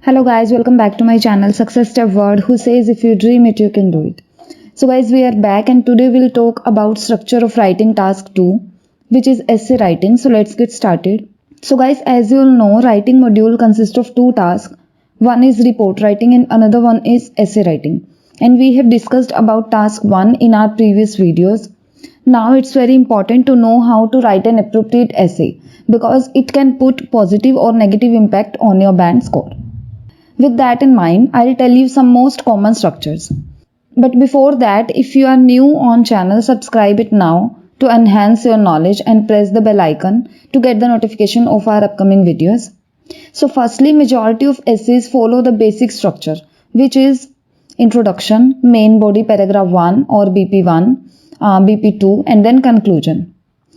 Hello guys, welcome back to my channel Success Step Word, who says if you dream it, you can do it. So guys, we are back and today we'll talk about structure of writing task 2, which is essay writing. So let's get started. So guys, as you all know, writing module consists of two tasks. One is report writing and another one is essay writing. And we have discussed about task 1 in our previous videos. Now it's very important to know how to write an appropriate essay because it can put positive or negative impact on your band score. With that in mind, I'll tell you some most common structures. But before that, if you are new on channel, subscribe it now to enhance your knowledge and press the bell icon to get the notification of our upcoming videos. So firstly, majority of essays follow the basic structure, which is introduction, main body paragraph 1 or BP1, BP2 and then conclusion.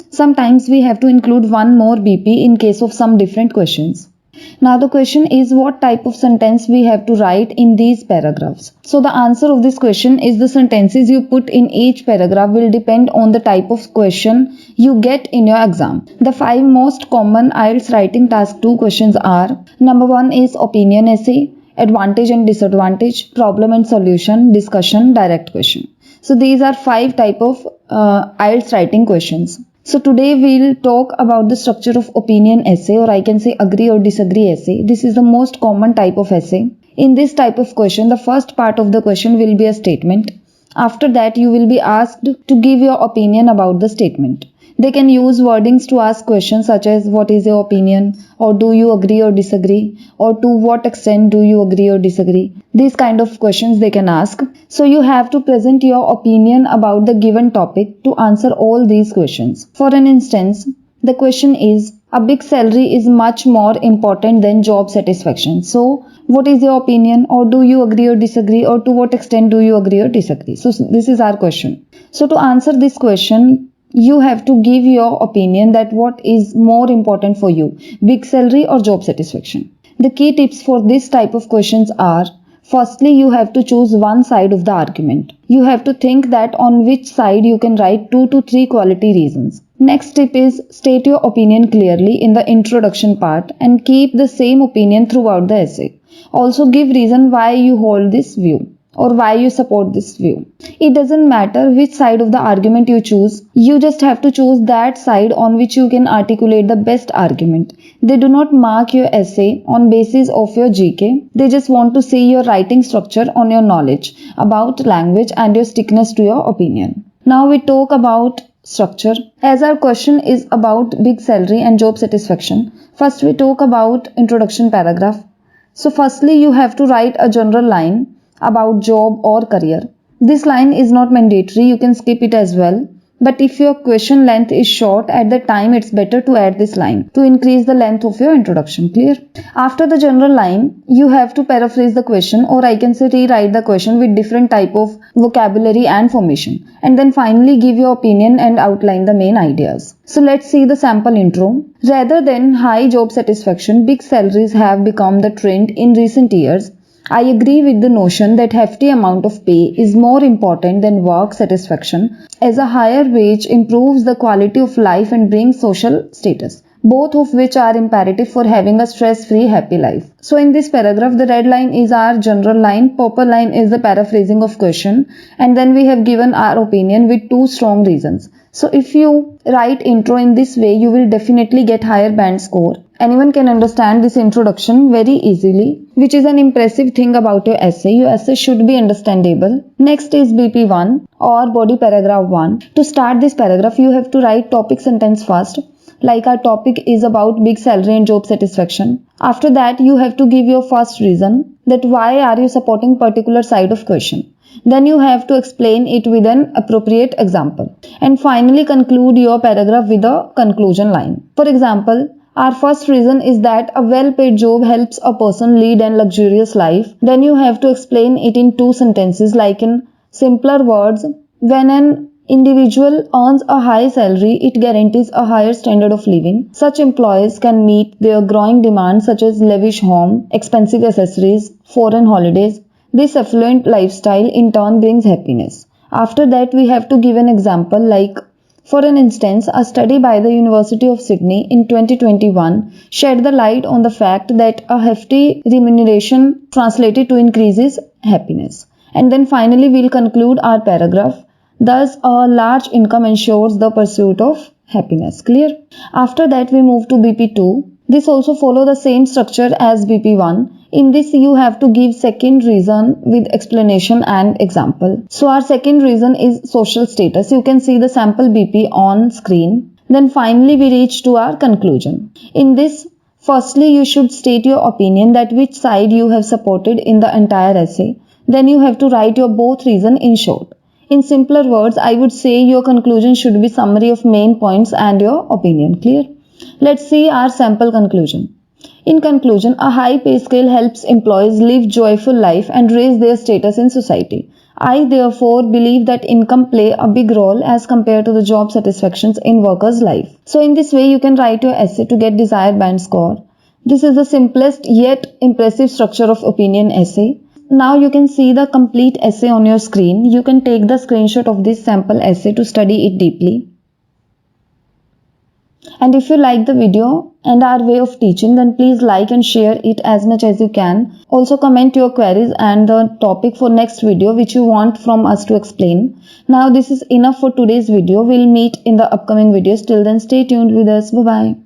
Sometimes we have to include one more BP in case of some different questions. Now the question is what type of sentence we have to write in these paragraphs. So the answer of this question is the sentences you put in each paragraph will depend on the type of question you get in your exam. The 5 most common IELTS writing task 2 questions are: number 1 is opinion essay, advantage and disadvantage, problem and solution, discussion, direct question. So these are 5 type of IELTS writing questions. So today we'll talk about the structure of opinion essay, or I can say agree or disagree essay. This is the most common type of essay. In this type of question, the first part of the question will be a statement. After that, you will be asked to give your opinion about the statement. They can use wordings to ask questions such as what is your opinion, or do you agree or disagree, or to what extent do you agree or disagree. These kind of questions they can ask. So you have to present your opinion about the given topic to answer all these questions. For an instance, the question is a big salary is much more important than job satisfaction. So what is your opinion, or do you agree or disagree, or to what extent do you agree or disagree. So this is our question. So to answer this question, you have to give your opinion that what is more important for you, big salary or job satisfaction. The key tips for this type of questions are: firstly, you have to choose one side of the argument. You have to think that on which side you can write 2 to 3 quality reasons. Next tip is state your opinion clearly in the introduction part and keep the same opinion throughout the essay. Also give reason why you hold this view or why you support this view. It doesn't matter which side of the argument you choose, you just have to choose that side on which you can articulate the best argument. They do not mark your essay on basis of your GK, they just want to see your writing structure on your knowledge about language and your stickiness to your opinion. Now we talk about structure. As our question is about big salary and job satisfaction, first we talk about introduction paragraph. So firstly, you have to write a general line about job or career. This line is not mandatory, you can skip it as well. But if your question length is short, at that time it's better to add this line to increase the length of your introduction. Clear? After the general line, you have to paraphrase the question, or I can say rewrite the question with different type of vocabulary and formation. And then finally give your opinion and outline the main ideas. So let's see the sample intro. Rather than high job satisfaction, big salaries have become the trend in recent years. I agree with the notion that hefty amount of pay is more important than work satisfaction, as a higher wage improves the quality of life and brings social status, both of which are imperative for having a stress-free happy life. So in this paragraph, the red line is our general line, purple line is the paraphrasing of question, and then we have given our opinion with 2 strong reasons. So if you write intro in this way, you will definitely get higher band score. Anyone can understand this introduction very easily, which is an impressive thing about your essay. Your essay should be understandable. Next is BP1 or body paragraph 1. To start this paragraph, you have to write topic sentence first. Like our topic is about big salary and job satisfaction. After that, you have to give your first reason, that why are you supporting particular side of question. Then you have to explain it with an appropriate example. And finally conclude your paragraph with a conclusion line. For example, our first reason is that a well-paid job helps a person lead a luxurious life. Then you have to explain it in 2 sentences, like in simpler words. When an individual earns a high salary, it guarantees a higher standard of living. Such employees can meet their growing demands such as lavish home, expensive accessories, foreign holidays. This affluent lifestyle in turn brings happiness. After that, we have to give an example like For an instance, a study by the University of Sydney in 2021 shed the light on the fact that a hefty remuneration translated to increases happiness. And then finally, we'll conclude our paragraph. Thus, a large income ensures the pursuit of happiness. Clear? After that, we move to BP2. This also follows the same structure as BP1. In this, you have to give second reason with explanation and example. So our second reason is social status. You can see the sample BP on screen. Then finally, we reach to our conclusion. In this, firstly, you should state your opinion that which side you have supported in the entire essay. Then you have to write your both reason in short. In simpler words, I would say your conclusion should be summary of main points and your opinion. Clear? Let's see our sample conclusion. In conclusion, a high pay scale helps employees live joyful life and raise their status in society. I therefore believe that income play a big role as compared to the job satisfactions in workers' life. So in this way, you can write your essay to get desired band score. This is the simplest yet impressive structure of opinion essay. Now you can see the complete essay on your screen. You can take the screenshot of this sample essay to study it deeply. And if you like the video and our way of teaching, then please like and share it as much as you can. Also comment your queries and the topic for next video which you want from us to explain. Now this is enough for today's video. We'll meet in the upcoming videos. Till then, stay tuned with us. Bye bye.